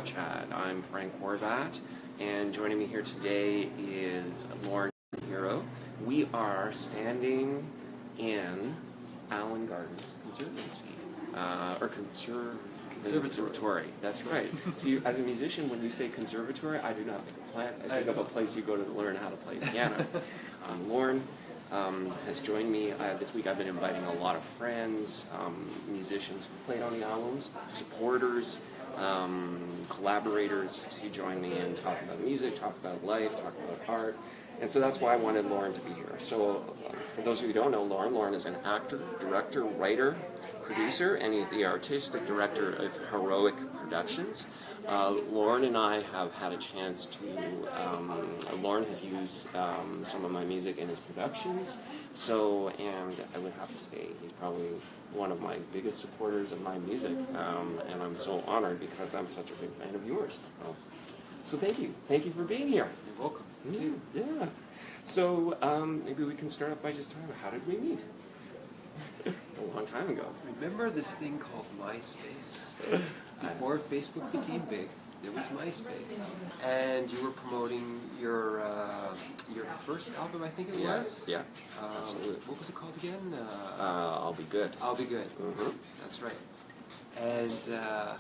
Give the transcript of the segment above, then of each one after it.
Live Chat. I'm Frank Horvat, and joining me here today is Lorne Hiro. We are standing in Allen Gardens Conservancy, or Conservatory. That's right. So as a musician, when you say conservatory, I do not think of plants. I think of a place you go to learn how to play piano. Lorne has joined me. This week I've been inviting a lot of friends, musicians who played on the albums, supporters, collaborators to join me and talk about music, talk about life, talk about art. And so that's why I wanted Lorne to be here. So for those of you who don't know Lorne is an actor, director, writer, producer, and he's the artistic director of Heroic Productions. Lorne and I have had a chance to, Lorne has used some of my music in his productions, and I would have to say he's probably one of my biggest supporters of my music, and I'm so honored because I'm such a big fan of yours. So thank you for being here. You're welcome. Thank you. Yeah. So maybe we can start off by just talking about how did we meet? A long time ago. Remember this thing called MySpace? Before Facebook became big, there was MySpace, and you were promoting your first album, I think it was. Yeah. Absolutely. What was it called again? I'll Be Good. I'll Be Good. Mm-hmm. That's right. And I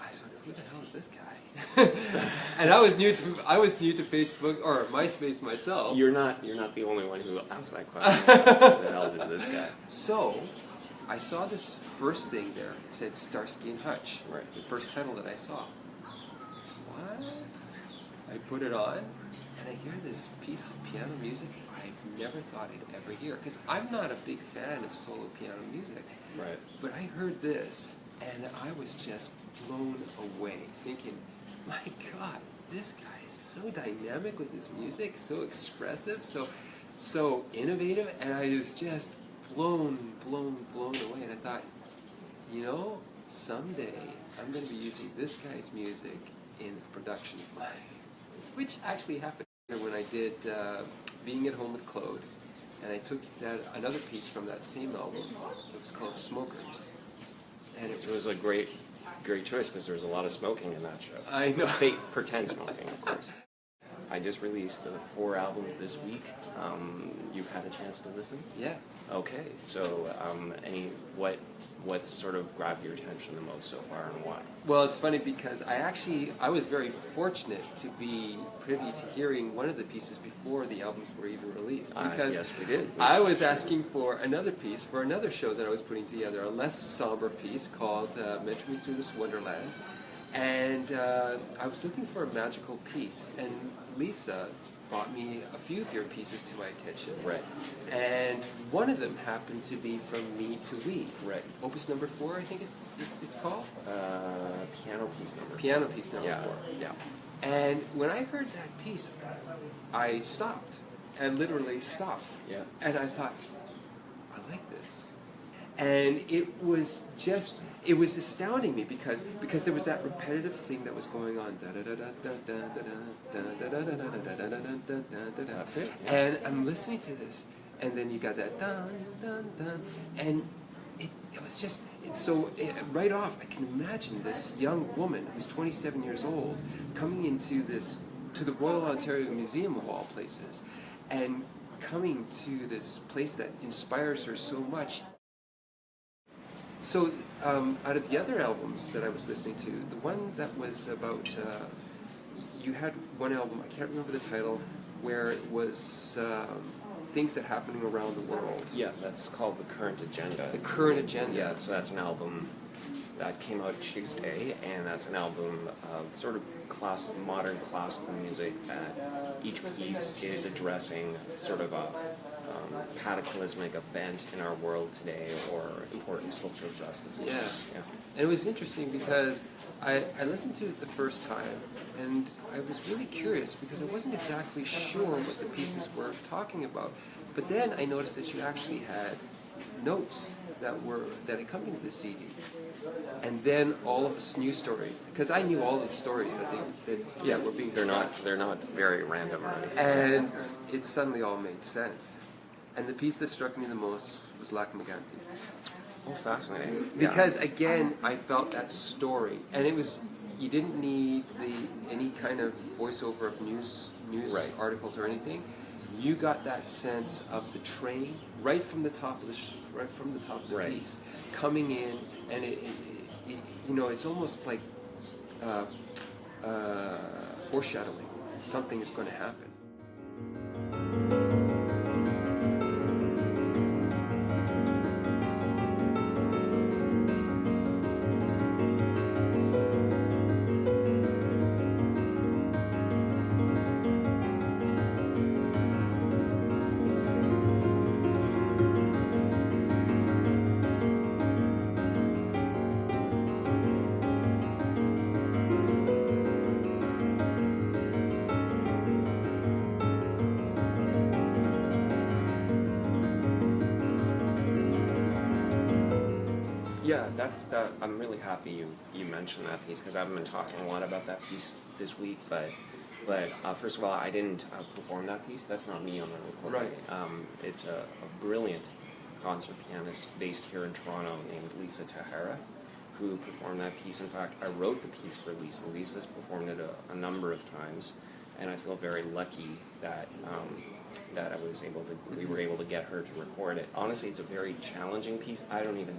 thought, who the hell is this guy? And I was new to Facebook or MySpace myself. You're not the only one who asked that question. Who the hell is this guy? So I saw this first thing there. It said Starsky and Hutch. Right. The first title that I saw. What? I put it on, and I hear this piece of piano music I've never thought I'd ever hear. Because I'm not a big fan of solo piano music. Right. But I heard this, and I was just blown away, thinking, my God, this guy is so dynamic with his music, so expressive, so innovative, and I was just blown away. And I thought, someday I'm going to be using this guy's music in production of mine. Which actually happened when I did Being at Home with Claude, and I took another piece from that same album. It was called Smokers, and it was a great choice because there was a lot of smoking in that show. I know. Fake pretend smoking, of course. I just released the 4 albums this week. You've had a chance to listen? Yeah. Okay, so what sort of grabbed your attention the most so far, and why? Well, it's funny because I was very fortunate to be privy to hearing one of the pieces before the albums were even released. Because yes, we did. I was asking for another piece for another show that I was putting together, a less somber piece called Mentor Me Through This Wonderland. And I was looking for a magical piece, and Lisa brought me a few of your pieces to my attention. Right. And one of them happened to be From Me to We. Right. Opus number 4, I think it's called? Piano piece number 4. Piano piece number 4. Yeah. And when I heard that piece, I stopped. I literally stopped. Yeah. And I thought, I like this. And it was astounding me because there was that repetitive thing that was going on. That's it. And I'm listening to this, and then you got that dun dun dun, and it was just right off. I can imagine this young woman who's 27 years old coming to the Royal Ontario Museum of all places, and coming to this place that inspires her so much. So, out of the other albums that I was listening to, the one that was about, you had one album, I can't remember the title, where it was things that happening around the world. Yeah, that's called The Current Agenda. The Current Agenda. Yeah, so that's an album that came out Tuesday, and that's an album of sort of modern classical music that each piece is addressing sort of a cataclysmic event in our world today or important social justice issues. Yeah. And it was interesting because I listened to it the first time, and I was really curious because I wasn't exactly sure what the pieces were talking about. But then I noticed that you actually had notes that accompanied the CD, and then all of the news stories, because I knew all the stories that were being discussed. They're not very random or anything. And it suddenly all made sense. And the piece that struck me the most was lac-megantic. Oh, fascinating. Because again, I felt that story, and it was you didn't need any kind of voiceover of news Right. articles or anything. You got that sense of the train right from the top of the Right. piece coming in, and you know, it's almost like foreshadowing. Something is going to happen. Yeah, I'm really happy you mentioned that piece because I haven't been talking a lot about that piece this week. But first of all, I didn't perform that piece. That's not me on the recording. Right. It's a brilliant concert pianist based here in Toronto named Lisa Tahara, who performed that piece. In fact, I wrote the piece for Lisa. Lisa's performed it a number of times, and I feel very lucky that we were able to get her to record it. Honestly, it's a very challenging piece. I don't even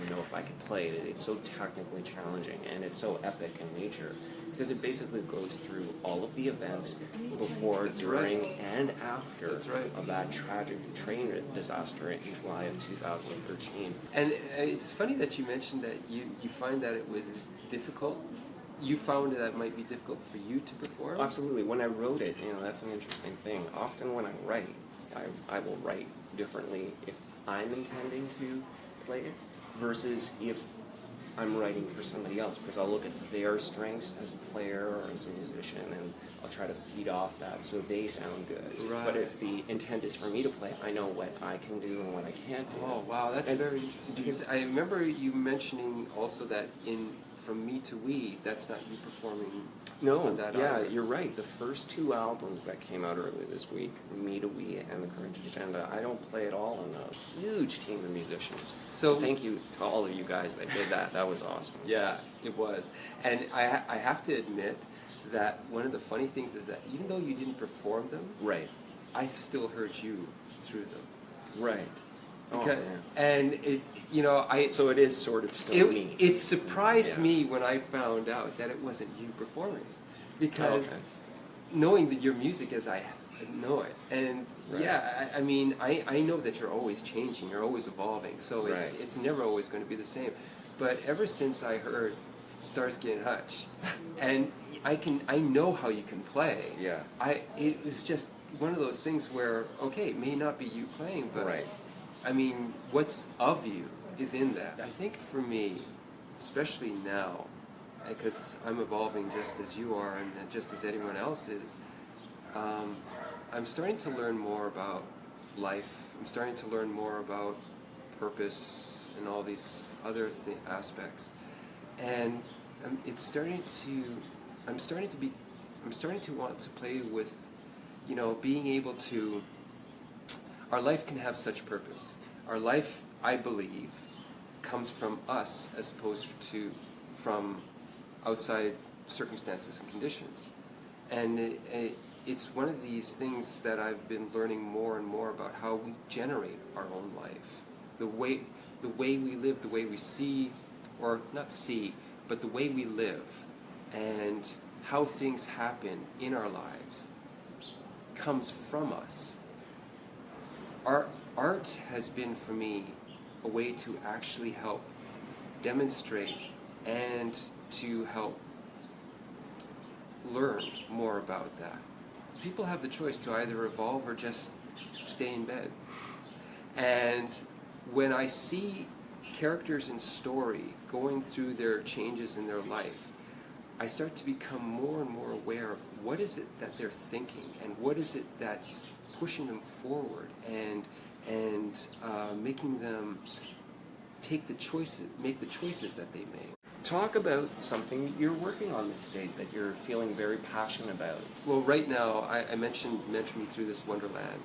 know if I could play it. It's so technically challenging, and it's so epic in nature because it basically goes through all of the events before, during, and after of that tragic train disaster in July of 2013. And it's funny that you mentioned that you find that it was difficult. You found that it might be difficult for you to perform? Absolutely. When I wrote it, that's an interesting thing. Often when I write, I will write differently if I'm intending to play it versus if I'm writing for somebody else, because I'll look at their strengths as a player or as a musician and I'll try to feed off that so they sound good. Right. But if the intent is for me to play, I know what I can do and what I can't do. Oh, wow, that's very interesting. Because I remember you mentioning also that From Me to We, that's not you performing on that album. You're right. The first two albums that came out earlier this week, Me to We and The Courage Agenda, I don't play at all in a huge team of musicians. So thank you to all of you guys that did that. That was awesome. Yeah, it was. And I have to admit that one of the funny things is that even though you didn't perform them, Right. I still heard you through them. Right. Okay. Oh, man. And it, So it is sort of still me. It surprised me when I found out that it wasn't you performing, because knowing that your music as I know it, and I mean, I know that you're always changing, you're always evolving, so it's never always going to be the same. But ever since I heard Starsky and Hutch, and I know how you can play. Yeah. It was just one of those things where, okay, it may not be you playing, but I mean, what's of you is in that. I think for me, especially now, because I'm evolving just as you are and just as anyone else is, I'm starting to learn more about life. I'm starting to learn more about purpose and all these other aspects. And I'm starting to want to play with, being able to, our life can have such purpose. Our life, I believe, comes from us as opposed to from outside circumstances and conditions. And it's one of these things that I've been learning more and more about, how we generate our own life. The way we live, the way we see, or not see, but the way we live, and how things happen in our lives comes from us. Art has been, for me, a way to actually help demonstrate and to help learn more about that. People have the choice to either evolve or just stay in bed. And when I see characters in story going through their changes in their life, I start to become more and more aware of what is it that they're thinking and what is it that's pushing them forward and making them make the choices that they make. Talk about something you're working on these days that you're feeling very passionate about. Well, right now, I mentioned Mentor Me Through This Wonderland.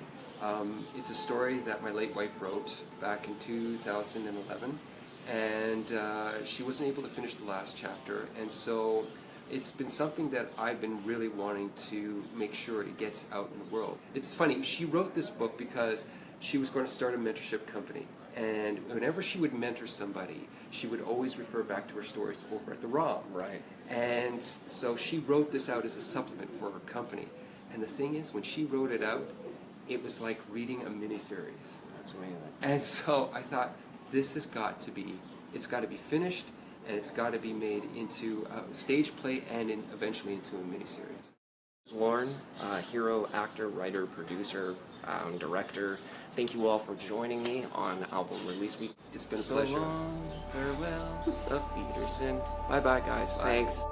It's a story that my late wife wrote back in 2011, and she wasn't able to finish the last chapter, and so it's been something that I've been really wanting to make sure it gets out in the world. It's funny, she wrote this book because she was going to start a mentorship company. And whenever she would mentor somebody, she would always refer back to her stories over at the ROM. Right. And so she wrote this out as a supplement for her company. And the thing is, when she wrote it out, it was like reading a miniseries. That's amazing. And so I thought, this has got to be, it's got to be finished, and it's got to be made into a stage play and eventually into a miniseries. Lorne Hiro, actor, writer, producer, director. Thank you all for joining me on Album Release Week. It's been a So pleasure. long, farewell, Auf Wiedersehen. Bye bye, guys. Bye. Thanks.